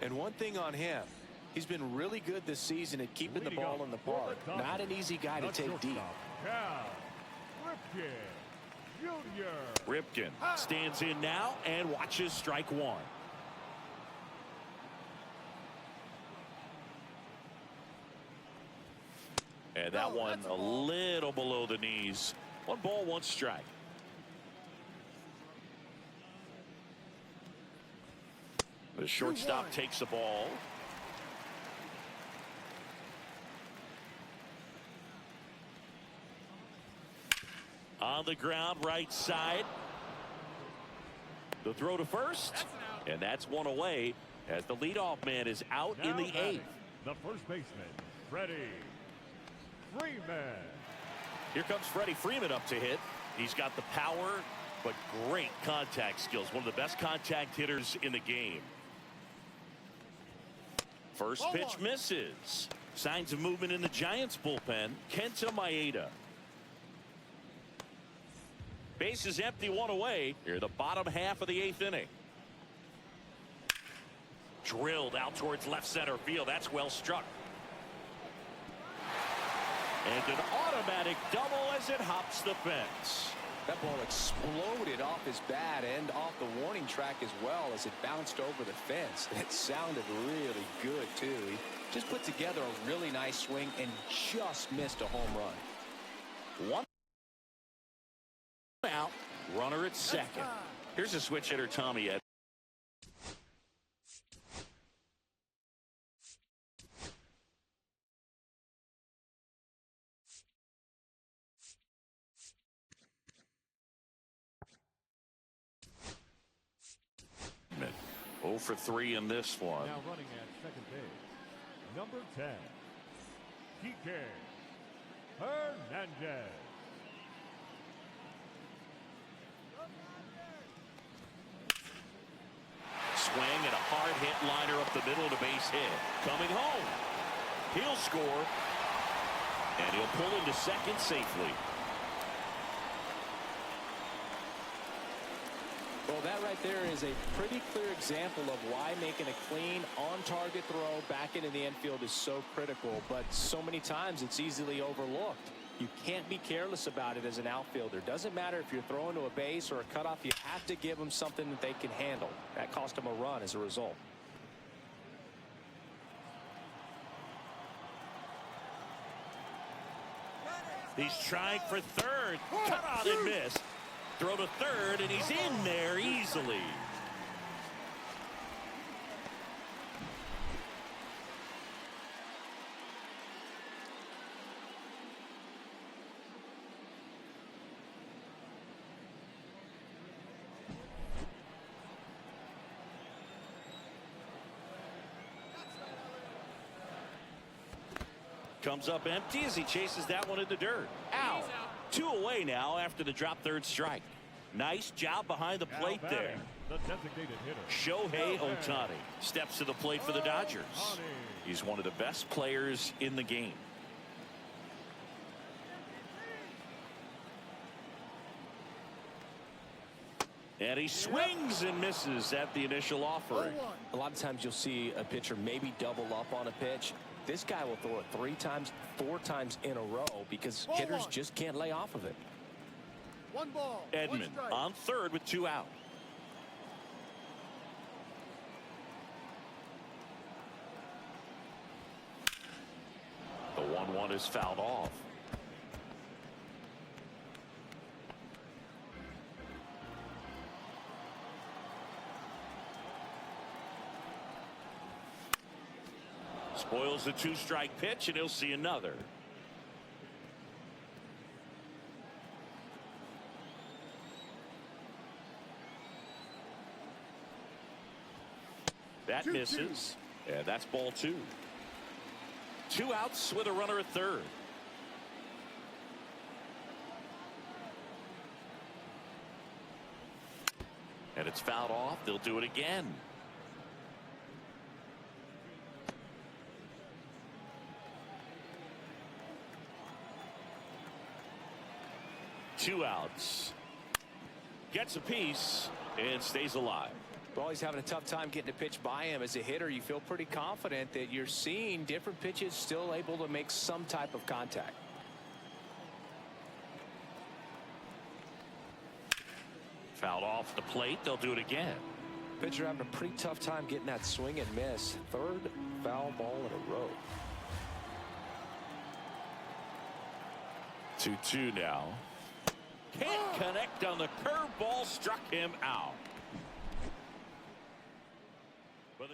And one thing on him, he's been really good this season at keeping the ball in the park. Not an easy guy to take deep. Ripken stands in now and watches strike 1. And that one a little below the knees. 1 ball, 1 strike. The shortstop takes the ball. On the ground, right side. The throw to first. And that's 1 away as the leadoff man is out in the 8th. The first baseman, Freddie Freeman. Here comes Freddie Freeman up to hit. He's got the power, but great contact skills. One of the best contact hitters in the game. First pitch misses. Signs of movement in the Giants bullpen. Kenta Maeda. Base is empty, 1 away. Here, the bottom half of the 8th inning. Drilled out towards left center field. That's well struck. And an automatic double as it hops the fence. That ball exploded off his bat and off the warning track as well as it bounced over the fence. It sounded really good, too. He just put together a really nice swing and just missed a home run. 1 out, runner at second. Here's a switch hitter, Tommy Ed. For 3 in this one. Now running at second base, number 10, Kike Hernandez. Swing and a hard hit liner up the middle of the base hit. Coming home. He'll score. And he'll pull into second safely. Well, that right there is a pretty clear example of why making a clean, on-target throw back into the infield is so critical, but so many times it's easily overlooked. You can't be careless about it as an outfielder. Doesn't matter if you're throwing to a base or a cutoff, you have to give them something that they can handle. That cost them a run as a result. He's trying for third. Cut out and miss. Throw to third, and he's in there easily. Comes up empty as he chases that one in the dirt. Out. 2 away now after the drop third strike. Nice job behind the plate there. The designated hitter, Shohei Ohtani steps to the plate for the Dodgers. He's one of the best players in the game. And he swings and misses at the initial offering. A lot of times you'll see a pitcher maybe double up on a pitch. This guy will throw it 3 times, 4 times in a row because hitters just can't lay off of it. 1 ball. Edman on third with 2 out. The 1-1 is fouled off. Spoils the 2-strike pitch, and he'll see another. That misses, and that's ball 2. 2 outs with a runner at third. And it's fouled off. They'll do it again. Two outs. Gets a piece and stays alive. Well, he's having a tough time getting a pitch by him. As a hitter, you feel pretty confident that you're seeing different pitches still able to make some type of contact. Fouled off the plate. They'll do it again. Pitcher having a pretty tough time getting that swing and miss. 3rd foul ball in a row. 2-2 now. Can't connect on the curveball. Struck him out. Well,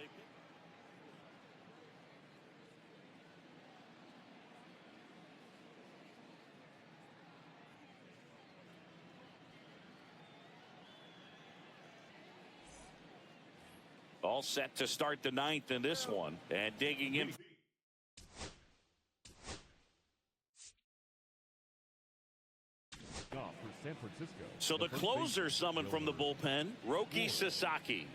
all set to start the 9th in this one, and digging in. San Francisco. So the closer summoned from the bullpen, Roki Sasaki.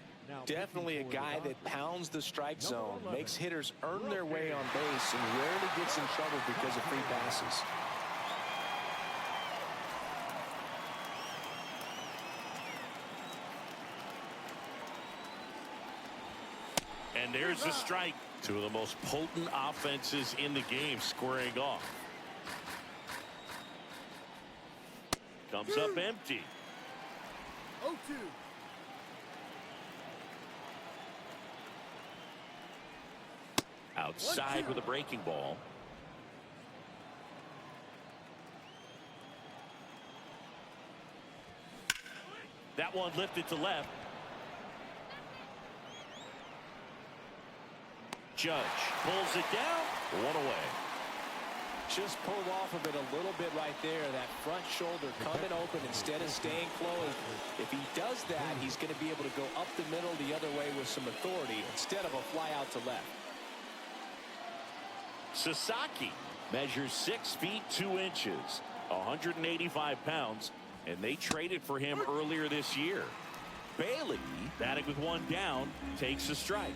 Definitely a guy that pounds the strike zone, makes hitters earn their way on base, and rarely gets in trouble because of free passes. And there's the strike. 2 of the most potent offenses in the game squaring off. Comes up empty. 0-2. Outside with a breaking ball. That one lifted to left. Judge pulls it down. 1 away. Just pulled off of it a little bit right there. That front shoulder coming open instead of staying closed. If he does that, he's going to be able to go up the middle the other way with some authority instead of a fly out to left. Sasaki measures 6 feet 2 inches, 185 pounds, and they traded for him earlier this year. Bailey, batting with 1 down, takes a strike.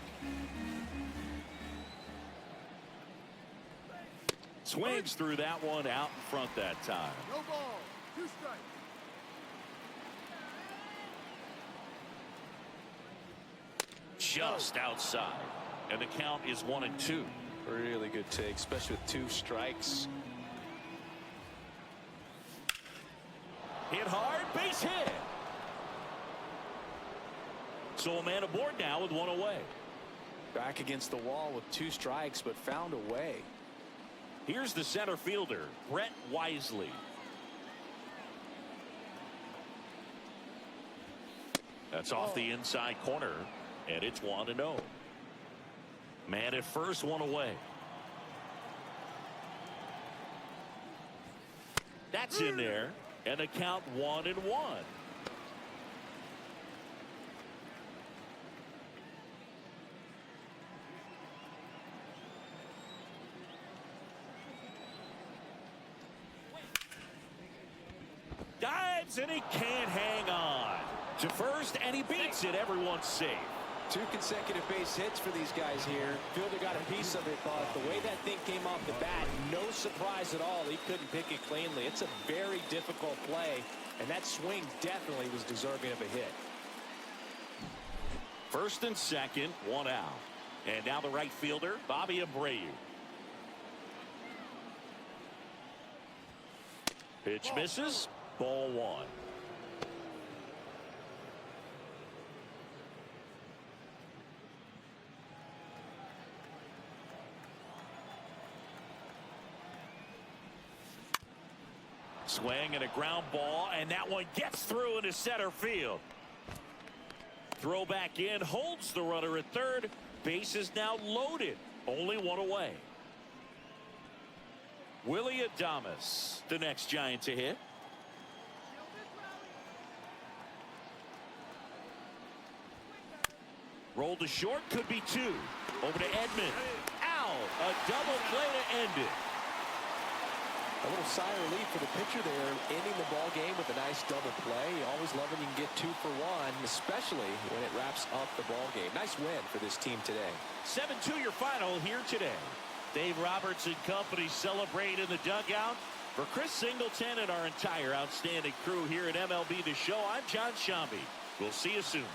Swings through that one out in front that time. No ball. 2 strikes. just outside. And the count is 1-2. Really good take, especially with 2 strikes. Hit hard, base hit. So a man aboard now with 1 away. Back against the wall with 2 strikes, but found a way. Here's the center fielder, Brett Wisely. That's off the inside corner, and it's 1-0. Man at first, 1 away. That's in there, and the count 1-1. Dives, and he can't hang on to first, and he beats it. Everyone's safe. 2 consecutive base hits for these guys here. Fielder got a piece of it, but the way that thing came off the bat, no surprise at all. He couldn't pick it cleanly. It's a very difficult play, and that swing definitely was deserving of a hit. First and second, 1 out. And now the right fielder, Bobby Abreu. Pitch misses. Ball 1. Swing and a ground ball, and that one gets through into center field. Throw back in, holds the runner at third. Base is now loaded. Only 1 away. Willie Adames, the next Giant to hit. Rolled to short, could be 2. Over to Edman. Out. A double play to end it. A little sigh of relief for the pitcher there, ending the ball game with a nice double play. You always love when you can get 2 for 1, especially when it wraps up the ball game. Nice win for this team today. 7-2 your final here today. Dave Roberts and company celebrate in the dugout. For Chris Singleton and our entire outstanding crew here at MLB The Show, I'm John Shambi. We'll see you soon.